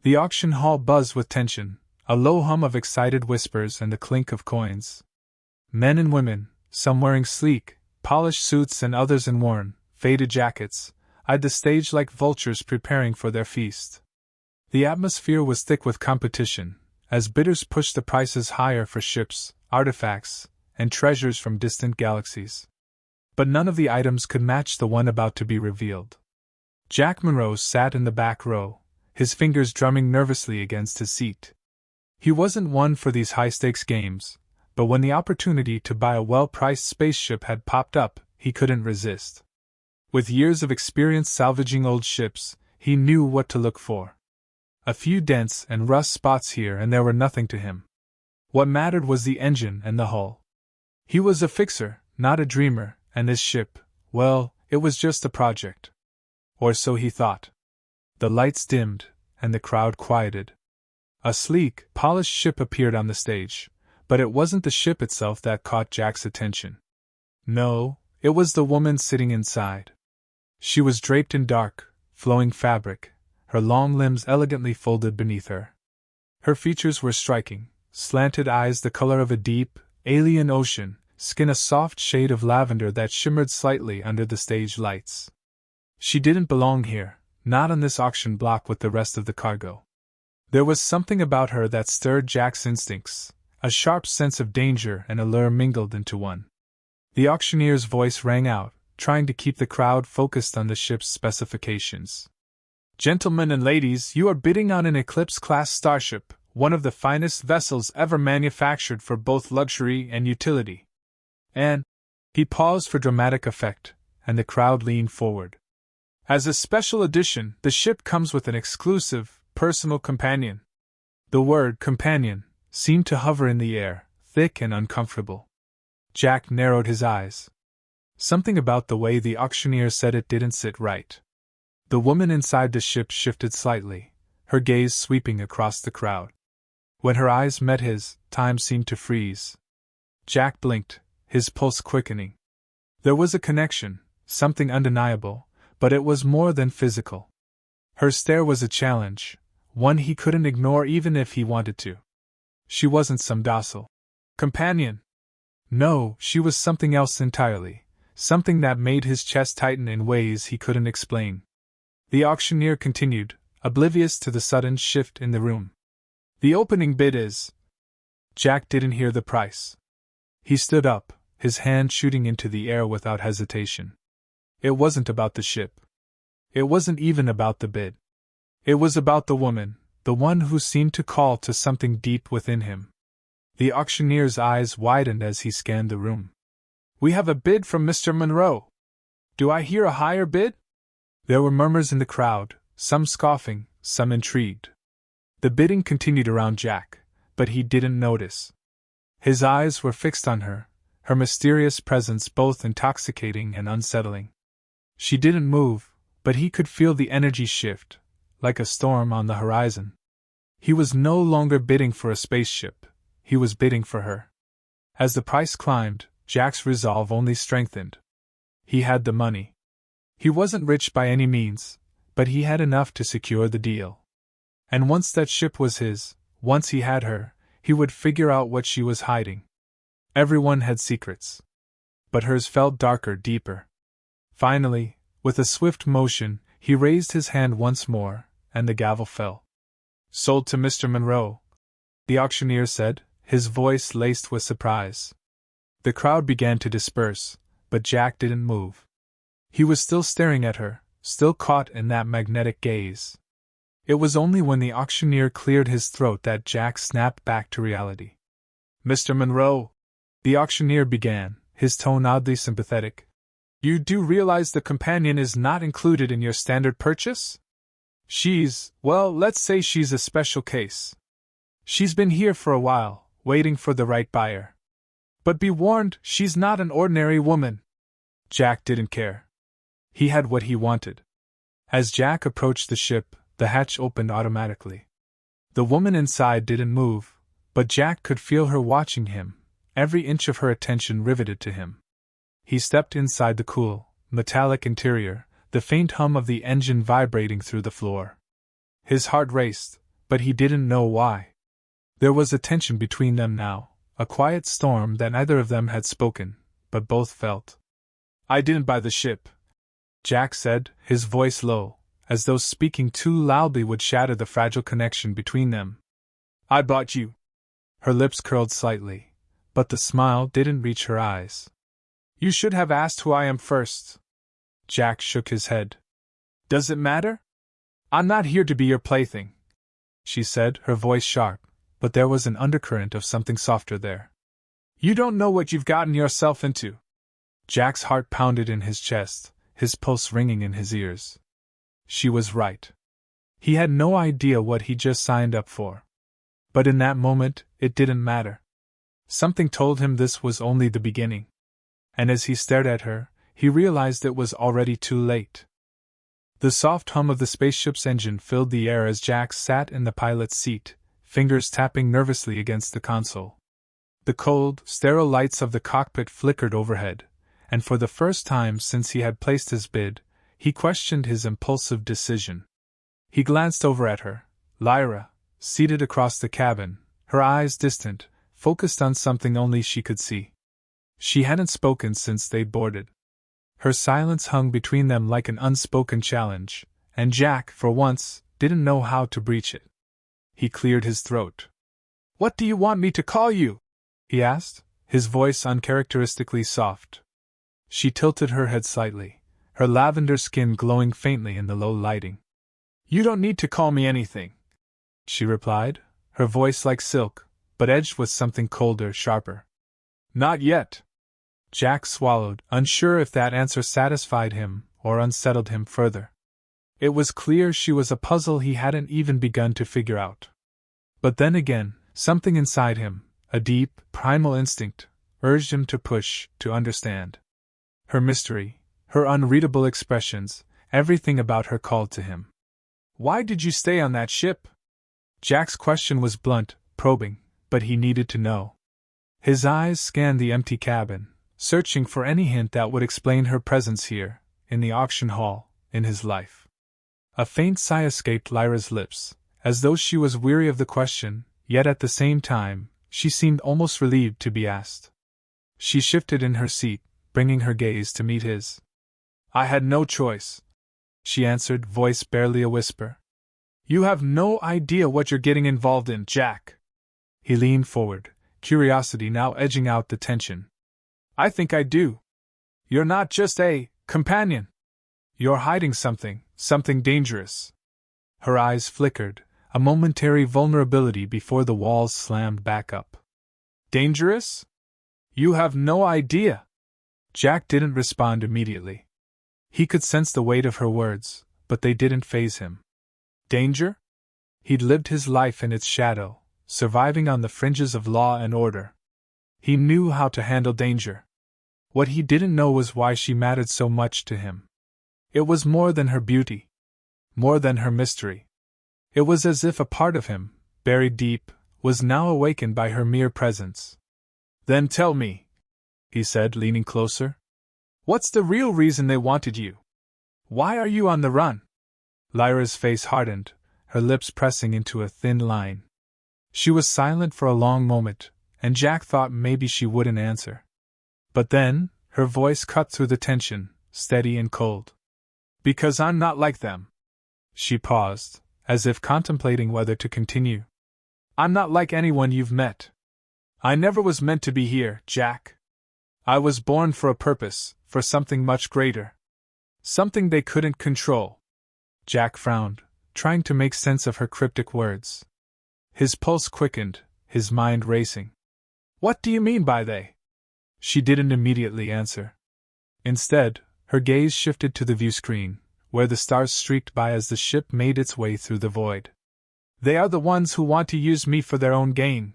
The auction hall buzzed with tension, a low hum of excited whispers and the clink of coins. Men and women, some wearing sleek, polished suits and others in worn, faded jackets, eyed the stage like vultures preparing for their feast. The atmosphere was thick with competition, as bidders pushed the prices higher for ships, artifacts, and treasures from distant galaxies. But none of the items could match the one about to be revealed. Jack Monroe sat in the back row, his fingers drumming nervously against his seat. He wasn't one for these high-stakes games, but when the opportunity to buy a well-priced spaceship had popped up, he couldn't resist. With years of experience salvaging old ships, he knew what to look for. A few dents and rust spots here and there were nothing to him. What mattered was the engine and the hull. He was a fixer, not a dreamer, and this ship, well, it was just a project. Or so he thought. The lights dimmed, and the crowd quieted. A sleek, polished ship appeared on the stage, but it wasn't the ship itself that caught Jack's attention. No, it was the woman sitting inside. She was draped in dark, flowing fabric, her long limbs elegantly folded beneath her. Her features were striking, slanted eyes the color of a deep, alien ocean, skin a soft shade of lavender that shimmered slightly under the stage lights. She didn't belong here, not on this auction block with the rest of the cargo. There was something about her that stirred Jack's instincts, a sharp sense of danger and allure mingled into one. The auctioneer's voice rang out, trying to keep the crowd focused on the ship's specifications. Gentlemen and ladies, you are bidding on an Eclipse-class starship, one of the finest vessels ever manufactured for both luxury and utility. And he paused for dramatic effect, and the crowd leaned forward. As a special edition, the ship comes with an exclusive, personal companion. The word companion seemed to hover in the air, thick and uncomfortable. Jack narrowed his eyes. Something about the way the auctioneer said it didn't sit right. The woman inside the ship shifted slightly, her gaze sweeping across the crowd. When her eyes met his, time seemed to freeze. Jack blinked, his pulse quickening. There was a connection, something undeniable, but it was more than physical. Her stare was a challenge, one he couldn't ignore even if he wanted to. She wasn't some docile companion. No, she was something else entirely, something that made his chest tighten in ways he couldn't explain. The auctioneer continued, oblivious to the sudden shift in the room. The opening bid is... Jack didn't hear the price. He stood up, his hand shooting into the air without hesitation. It wasn't about the ship. It wasn't even about the bid. It was about the woman, the one who seemed to call to something deep within him. The auctioneer's eyes widened as he scanned the room. We have a bid from Mr. Monroe. Do I hear a higher bid? There were murmurs in the crowd, some scoffing, some intrigued. The bidding continued around Jack, but he didn't notice. His eyes were fixed on her, her mysterious presence both intoxicating and unsettling. She didn't move, but he could feel the energy shift, like a storm on the horizon. He was no longer bidding for a spaceship, he was bidding for her. As the price climbed, Jack's resolve only strengthened. He had the money. He wasn't rich by any means, but he had enough to secure the deal. And once that ship was his, once he had her, he would figure out what she was hiding. Everyone had secrets. But hers felt darker, deeper. Finally, with a swift motion, he raised his hand once more, and the gavel fell. Sold to Mr. Monroe, the auctioneer said, his voice laced with surprise. The crowd began to disperse, but Jack didn't move. He was still staring at her, still caught in that magnetic gaze. It was only when the auctioneer cleared his throat that Jack snapped back to reality. Mr. Monroe, the auctioneer began, his tone oddly sympathetic. You do realize the companion is not included in your standard purchase? She's, well, let's say she's a special case. She's been here for a while, waiting for the right buyer. But be warned, she's not an ordinary woman. Jack didn't care. He had what he wanted. As Jack approached the ship, the hatch opened automatically. The woman inside didn't move, but Jack could feel her watching him, every inch of her attention riveted to him. He stepped inside the cool, metallic interior, the faint hum of the engine vibrating through the floor. His heart raced, but he didn't know why. There was a tension between them now, a quiet storm that neither of them had spoken, but both felt. I didn't buy the ship, Jack said, his voice low, as though speaking too loudly would shatter the fragile connection between them. I bought you. Her lips curled slightly, but the smile didn't reach her eyes. You should have asked who I am first. Jack shook his head. Does it matter? I'm not here to be your plaything, she said, her voice sharp, but there was an undercurrent of something softer there. You don't know what you've gotten yourself into. Jack's heart pounded in his chest, his pulse ringing in his ears. She was right. He had no idea what he just signed up for. But in that moment, it didn't matter. Something told him this was only the beginning. And as he stared at her, he realized it was already too late. The soft hum of the spaceship's engine filled the air as Jack sat in the pilot's seat, fingers tapping nervously against the console. The cold, sterile lights of the cockpit flickered overhead, and for the first time since he had placed his bid, he questioned his impulsive decision. He glanced over at her, Lyra, seated across the cabin, her eyes distant, focused on something only she could see. She hadn't spoken since they'd boarded. Her silence hung between them like an unspoken challenge, and Jack, for once, didn't know how to breach it. He cleared his throat. What do you want me to call you? He asked, his voice uncharacteristically soft. She tilted her head slightly, her lavender skin glowing faintly in the low lighting. You don't need to call me anything, she replied, her voice like silk, but edged with something colder, sharper. Not yet. Jack swallowed, unsure if that answer satisfied him or unsettled him further. It was clear she was a puzzle he hadn't even begun to figure out. But then again, something inside him, a deep, primal instinct, urged him to push, to understand. Her mystery, her unreadable expressions, everything about her called to him. Why did you stay on that ship? Jack's question was blunt, probing, but he needed to know. His eyes scanned the empty cabin, searching for any hint that would explain her presence here, in the auction hall, in his life. A faint sigh escaped Lyra's lips, as though she was weary of the question, yet at the same time, she seemed almost relieved to be asked. She shifted in her seat, bringing her gaze to meet his. I had no choice, she answered, voice barely a whisper. You have no idea what you're getting involved in, Jack. He leaned forward, curiosity now edging out the tension. I think I do. You're not just a companion. You're hiding something, something dangerous. Her eyes flickered, a momentary vulnerability before the walls slammed back up. Dangerous? You have no idea. Jack didn't respond immediately. He could sense the weight of her words, but they didn't faze him. Danger? He'd lived his life in its shadow, surviving on the fringes of law and order. He knew how to handle danger. What he didn't know was why she mattered so much to him. It was more than her beauty. More than her mystery. It was as if a part of him, buried deep, was now awakened by her mere presence. Then tell me, he said, leaning closer. What's the real reason they wanted you? Why are you on the run? Lyra's face hardened, her lips pressing into a thin line. She was silent for a long moment, and Jack thought maybe she wouldn't answer. But then, her voice cut through the tension, steady and cold. Because I'm not like them. She paused, as if contemplating whether to continue. I'm not like anyone you've met. I never was meant to be here, Jack. I was born for a purpose, for something much greater. Something they couldn't control. Jack frowned, trying to make sense of her cryptic words. His pulse quickened, his mind racing. What do you mean by they? She didn't immediately answer. Instead, her gaze shifted to the view screen, where the stars streaked by as the ship made its way through the void. They are the ones who want to use me for their own gain.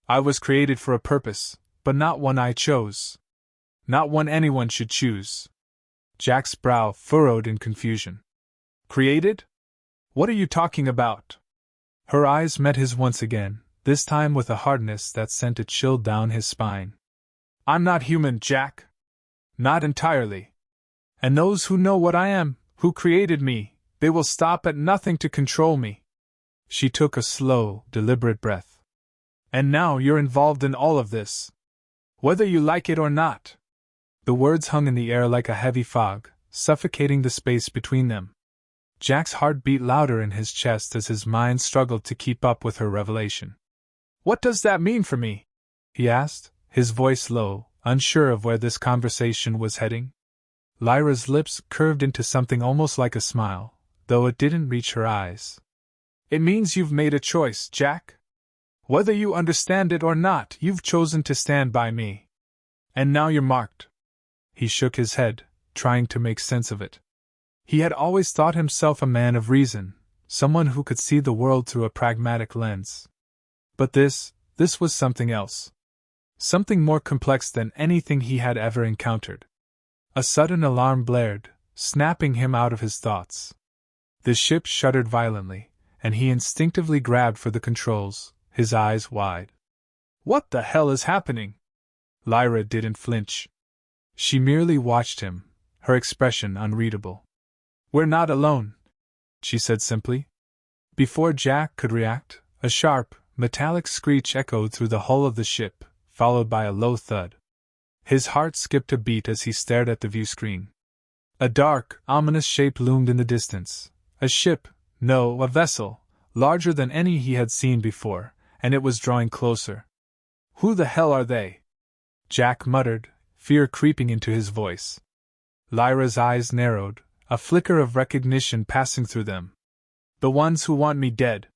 I was created for a purpose, but not one I chose. Not one anyone should choose. Jack's brow furrowed in confusion. Created? What are you talking about? Her eyes met his once again, this time with a hardness that sent a chill down his spine. I'm not human, Jack. Not entirely. And those who know what I am, who created me, they will stop at nothing to control me. She took a slow, deliberate breath. And now you're involved in all of this. Whether you like it or not. The words hung in the air like a heavy fog, suffocating the space between them. Jack's heart beat louder in his chest as his mind struggled to keep up with her revelation. What does that mean for me? He asked, his voice low, unsure of where this conversation was heading. Lyra's lips curved into something almost like a smile, though it didn't reach her eyes. It means you've made a choice, Jack. Whether you understand it or not, you've chosen to stand by me. And now you're marked. He shook his head, trying to make sense of it. He had always thought himself a man of reason, someone who could see the world through a pragmatic lens. But this was something else. Something more complex than anything he had ever encountered. A sudden alarm blared, snapping him out of his thoughts. The ship shuddered violently, and he instinctively grabbed for the controls, his eyes wide. What the hell is happening? Lyra didn't flinch. She merely watched him, her expression unreadable. We're not alone, she said simply. Before Jack could react, a sharp, metallic screech echoed through the hull of the ship, followed by a low thud. His heart skipped a beat as he stared at the view screen. A dark, ominous shape loomed in the distance. A ship, no, a vessel, larger than any he had seen before, and it was drawing closer. Who the hell are they? Jack muttered, fear creeping into his voice. Lyra's eyes narrowed, a flicker of recognition passing through them. The ones who want me dead.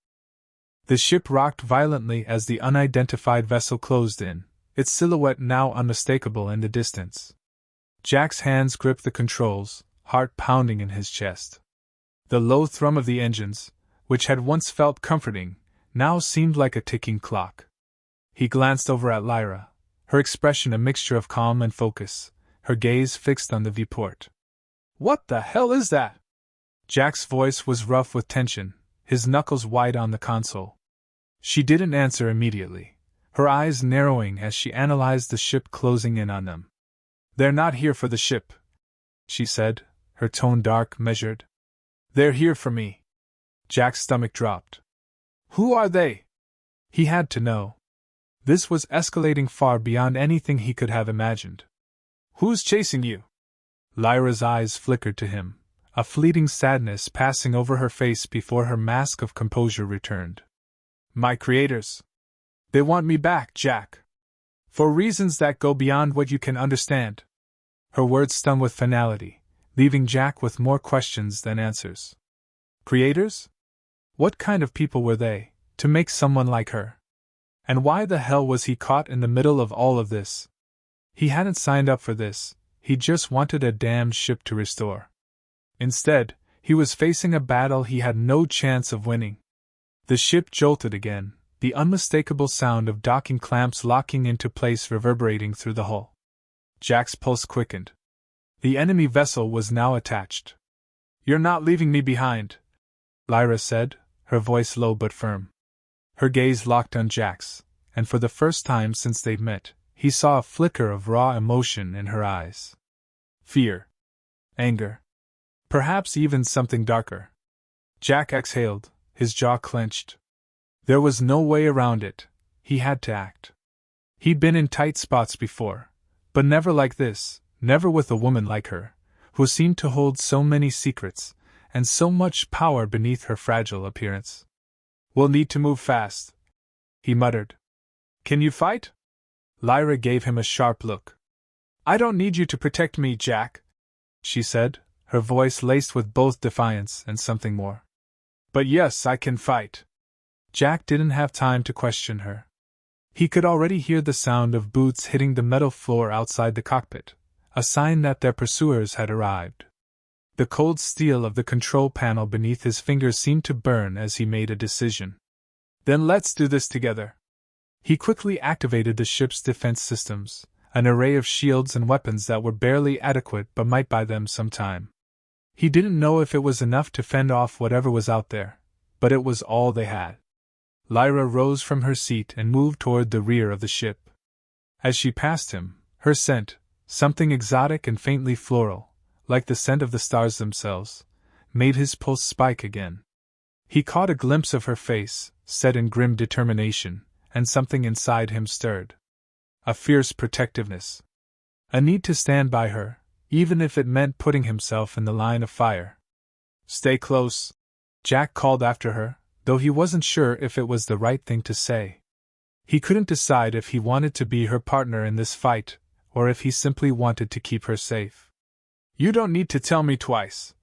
The ship rocked violently as the unidentified vessel closed in, its silhouette now unmistakable in the distance. Jack's hands gripped the controls, heart pounding in his chest. The low thrum of the engines, which had once felt comforting, now seemed like a ticking clock. He glanced over at Lyra, her expression a mixture of calm and focus, her gaze fixed on the viewport. What the hell is that? Jack's voice was rough with tension, his knuckles white on the console. She didn't answer immediately, her eyes narrowing as she analyzed the ship closing in on them. They're not here for the ship, she said, her tone dark, measured. They're here for me. Jack's stomach dropped. Who are they? He had to know. This was escalating far beyond anything he could have imagined. Who's chasing you? Lyra's eyes flickered to him, a fleeting sadness passing over her face before her mask of composure returned. My creators. They want me back, Jack. For reasons that go beyond what you can understand. Her words stung with finality, leaving Jack with more questions than answers. Creators? What kind of people were they, to make someone like her? And why the hell was he caught in the middle of all of this? He hadn't signed up for this, he just wanted a damned ship to restore. Instead, he was facing a battle he had no chance of winning. The ship jolted again, the unmistakable sound of docking clamps locking into place reverberating through the hull. Jack's pulse quickened. The enemy vessel was now attached. You're not leaving me behind, Lyra said, her voice low but firm. Her gaze locked on Jack's, and for the first time since they'd met, he saw a flicker of raw emotion in her eyes. Fear. Anger. Perhaps even something darker. Jack exhaled, his jaw clenched. There was no way around it, he had to act. He'd been in tight spots before, but never like this, never with a woman like her, who seemed to hold so many secrets, and so much power beneath her fragile appearance. We'll need to move fast, he muttered. Can you fight? Lyra gave him a sharp look. I don't need you to protect me, Jack, she said, her voice laced with both defiance and something more. But yes, I can fight. Jack didn't have time to question her. He could already hear the sound of boots hitting the metal floor outside the cockpit, a sign that their pursuers had arrived. The cold steel of the control panel beneath his fingers seemed to burn as he made a decision. Then let's do this together. He quickly activated the ship's defense systems, an array of shields and weapons that were barely adequate but might buy them some time. He didn't know if it was enough to fend off whatever was out there, but it was all they had. Lyra rose from her seat and moved toward the rear of the ship. As she passed him, her scent, something exotic and faintly floral, like the scent of the stars themselves, made his pulse spike again. He caught a glimpse of her face, set in grim determination, and something inside him stirred. A fierce protectiveness. A need to stand by her, even if it meant putting himself in the line of fire. "Stay close," Jack called after her, though he wasn't sure if it was the right thing to say. He couldn't decide if he wanted to be her partner in this fight, or if he simply wanted to keep her safe. "You don't need to tell me twice,"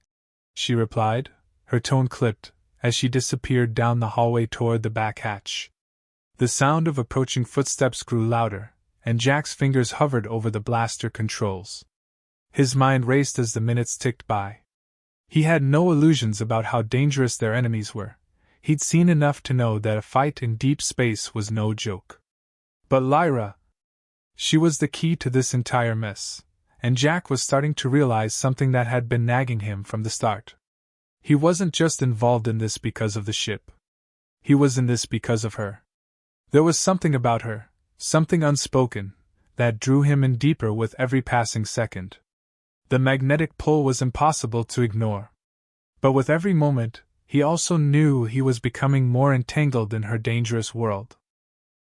she replied, her tone clipped, as she disappeared down the hallway toward the back hatch. The sound of approaching footsteps grew louder, and Jack's fingers hovered over the blaster controls. His mind raced as the minutes ticked by. He had no illusions about how dangerous their enemies were. He'd seen enough to know that a fight in deep space was no joke. But Lyra, she was the key to this entire mess, and Jack was starting to realize something that had been nagging him from the start. He wasn't just involved in this because of the ship. He was in this because of her. There was something about her, something unspoken, that drew him in deeper with every passing second. The magnetic pull was impossible to ignore. But with every moment, he also knew he was becoming more entangled in her dangerous world.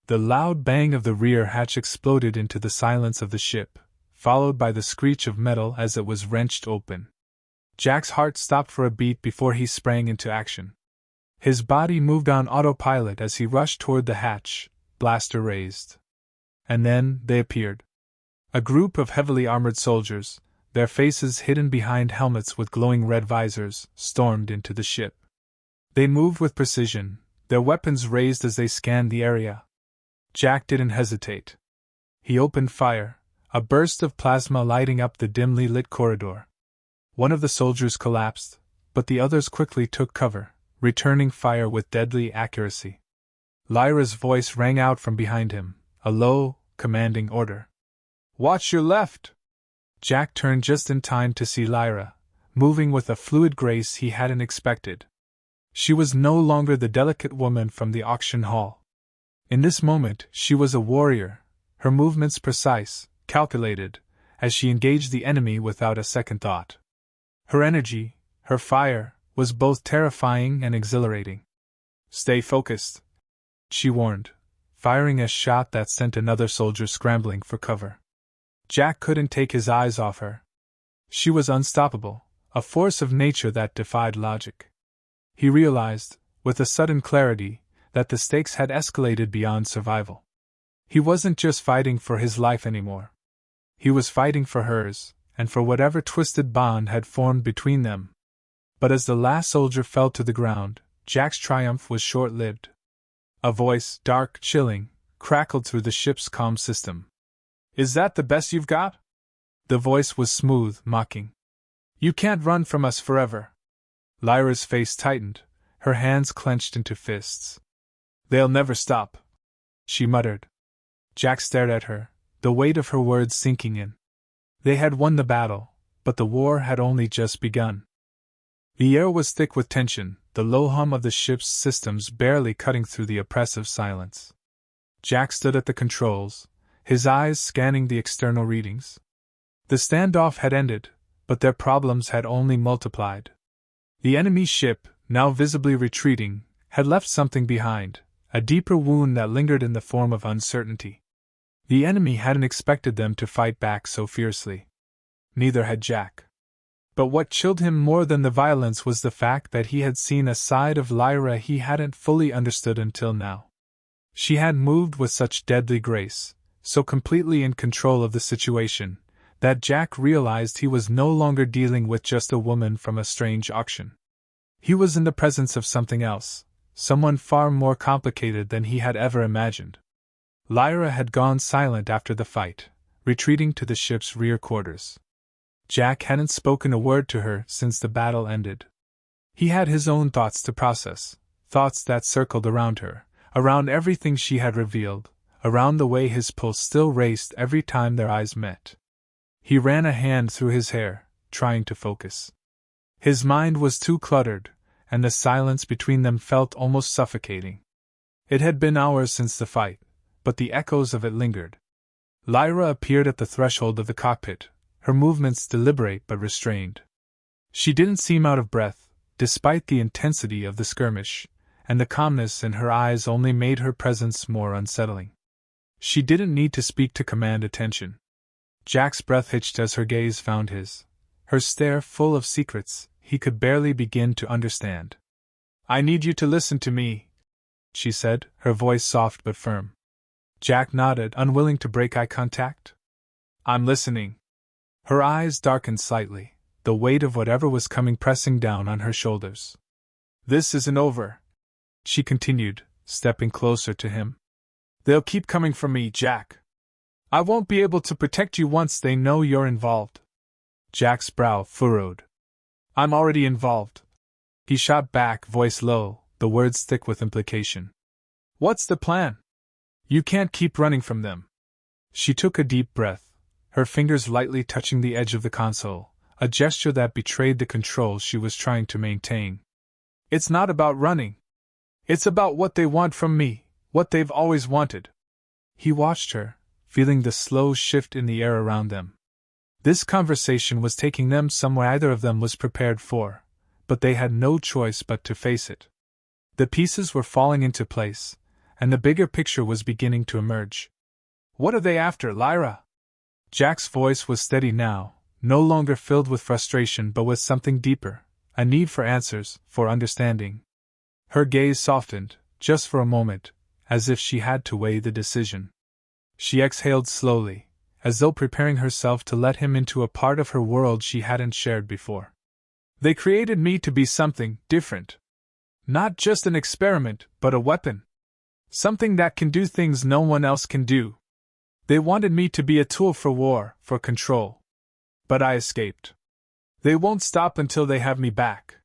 The loud bang of the rear hatch exploded into the silence of the ship, followed by the screech of metal as it was wrenched open. Jack's heart stopped for a beat before he sprang into action. His body moved on autopilot as he rushed toward the hatch, blaster raised. And then they appeared. A group of heavily armored soldiers, their faces hidden behind helmets with glowing red visors, stormed into the ship. They moved with precision, their weapons raised as they scanned the area. Jack didn't hesitate. He opened fire, a burst of plasma lighting up the dimly lit corridor. One of the soldiers collapsed, but the others quickly took cover, returning fire with deadly accuracy. Lyra's voice rang out from behind him, a low, commanding order. "Watch your left!" Jack turned just in time to see Lyra, moving with a fluid grace he hadn't expected. She was no longer the delicate woman from the auction hall. In this moment, she was a warrior, her movements precise, calculated, as she engaged the enemy without a second thought. Her energy, her fire, was both terrifying and exhilarating. "Stay focused," she warned, firing a shot that sent another soldier scrambling for cover. Jack couldn't take his eyes off her. She was unstoppable, a force of nature that defied logic. He realized, with a sudden clarity, that the stakes had escalated beyond survival. He wasn't just fighting for his life anymore. He was fighting for hers, and for whatever twisted bond had formed between them. But as the last soldier fell to the ground, Jack's triumph was short-lived. A voice, dark, chilling, crackled through the ship's comm system. "Is that the best you've got?" The voice was smooth, mocking. "You can't run from us forever." Lyra's face tightened, her hands clenched into fists. "They'll never stop," she muttered. Jack stared at her, the weight of her words sinking in. They had won the battle, but the war had only just begun. The air was thick with tension, the low hum of the ship's systems barely cutting through the oppressive silence. Jack stood at the controls, his eyes scanning the external readings. The standoff had ended, but their problems had only multiplied. The enemy ship, now visibly retreating, had left something behind, a deeper wound that lingered in the form of uncertainty. The enemy hadn't expected them to fight back so fiercely. Neither had Jack. But what chilled him more than the violence was the fact that he had seen a side of Lyra he hadn't fully understood until now. She had moved with such deadly grace, so completely in control of the situation, that Jack realized he was no longer dealing with just a woman from a strange auction. He was in the presence of something else, someone far more complicated than he had ever imagined. Lyra had gone silent after the fight, retreating to the ship's rear quarters. Jack hadn't spoken a word to her since the battle ended. He had his own thoughts to process, thoughts that circled around her, around everything she had revealed, around the way his pulse still raced every time their eyes met. He ran a hand through his hair, trying to focus. His mind was too cluttered, and the silence between them felt almost suffocating. It had been hours since the fight, but the echoes of it lingered. Lyra appeared at the threshold of the cockpit, her movements deliberate but restrained. She didn't seem out of breath, despite the intensity of the skirmish, and the calmness in her eyes only made her presence more unsettling. She didn't need to speak to command attention. Jack's breath hitched as her gaze found his, her stare full of secrets he could barely begin to understand. "I need you to listen to me," she said, her voice soft but firm. Jack nodded, unwilling to break eye contact. "I'm listening." Her eyes darkened slightly, the weight of whatever was coming pressing down on her shoulders. "This isn't over," she continued, stepping closer to him. "They'll keep coming for me, Jack. I won't be able to protect you once they know you're involved." Jack's brow furrowed. "I'm already involved," he shot back, voice low, the words thick with implication. "What's the plan? You can't keep running from them." She took a deep breath, her fingers lightly touching the edge of the console, a gesture that betrayed the control she was trying to maintain. "It's not about running. It's about what they want from me, what they've always wanted." He watched her, feeling the slow shift in the air around them. This conversation was taking them somewhere either of them was prepared for, but they had no choice but to face it. The pieces were falling into place, and the bigger picture was beginning to emerge. "What are they after, Lyra?" Jack's voice was steady now, no longer filled with frustration but with something deeper, a need for answers, for understanding. Her gaze softened, just for a moment, as if she had to weigh the decision. She exhaled slowly, as though preparing herself to let him into a part of her world she hadn't shared before. "They created me to be something different. Not just an experiment, but a weapon. Something that can do things no one else can do. They wanted me to be a tool for war, for control. But I escaped. They won't stop until they have me back."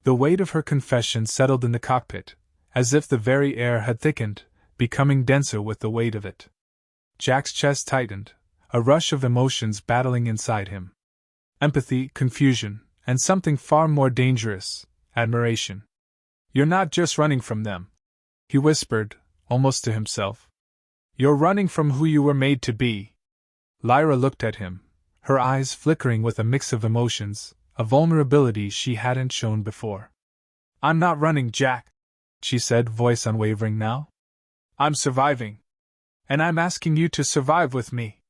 The weight of her confession settled in the cockpit, as if the very air had thickened, becoming denser with the weight of it. Jack's chest tightened, a rush of emotions battling inside him. Empathy, confusion, and something far more dangerous, admiration. "You're not just running from them," he whispered, almost to himself. "You're running from who you were made to be." Lyra looked at him, her eyes flickering with a mix of emotions, a vulnerability she hadn't shown before. "I'm not running, Jack," she said, voice unwavering now. "I'm surviving. And I'm asking you to survive with me."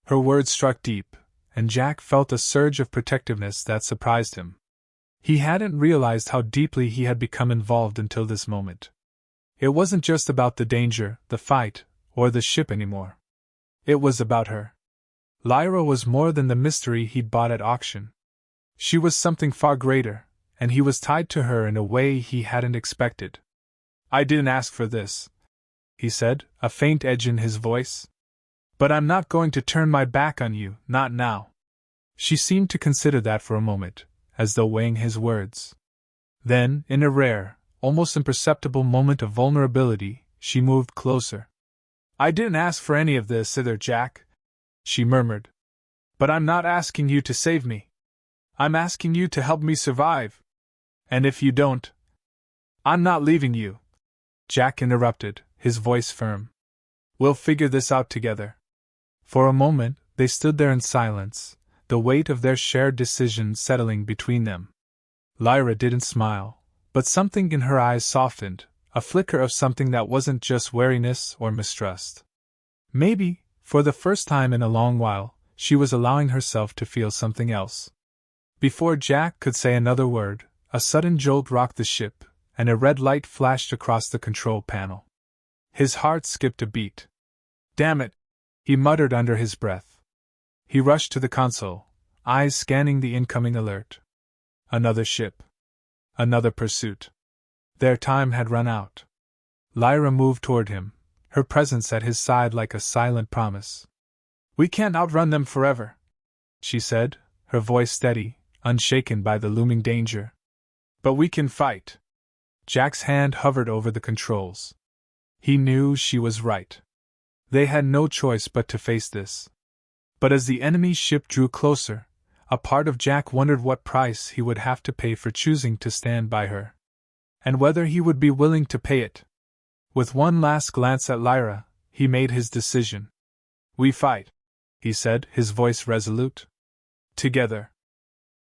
Her words struck deep, and Jack felt a surge of protectiveness that surprised him. He hadn't realized how deeply he had become involved until this moment. It wasn't just about the danger, the fight, or the ship anymore. It was about her. Lyra was more than the mystery he'd bought at auction. She was something far greater, and he was tied to her in a way he hadn't expected. "I didn't ask for this," he said, a faint edge in his voice. "But I'm not going to turn my back on you, not now." She seemed to consider that for a moment, as though weighing his words. Then, in a rare, almost imperceptible moment of vulnerability, she moved closer. "I didn't ask for any of this either, Jack," she murmured. "But I'm not asking you to save me. I'm asking you to help me survive. And if you don't, I'm not leaving you." Jack interrupted, his voice firm. "We'll figure this out together." For a moment, they stood there in silence, the weight of their shared decision settling between them. Lyra didn't smile, but something in her eyes softened, a flicker of something that wasn't just wariness or mistrust. Maybe, for the first time in a long while, she was allowing herself to feel something else. Before Jack could say another word, a sudden jolt rocked the ship, and a red light flashed across the control panel. His heart skipped a beat. "Damn it!" he muttered under his breath. He rushed to the console, eyes scanning the incoming alert. Another ship. Another pursuit. Their time had run out. Lyra moved toward him, her presence at his side like a silent promise. "We can't outrun them forever," she said, her voice steady, unshaken by the looming danger. "But we can fight." Jack's hand hovered over the controls. He knew she was right. They had no choice but to face this. But as the enemy ship drew closer, a part of Jack wondered what price he would have to pay for choosing to stand by her. And whether he would be willing to pay it. With one last glance at Lyra, he made his decision. "We fight," he said, his voice resolute. "Together."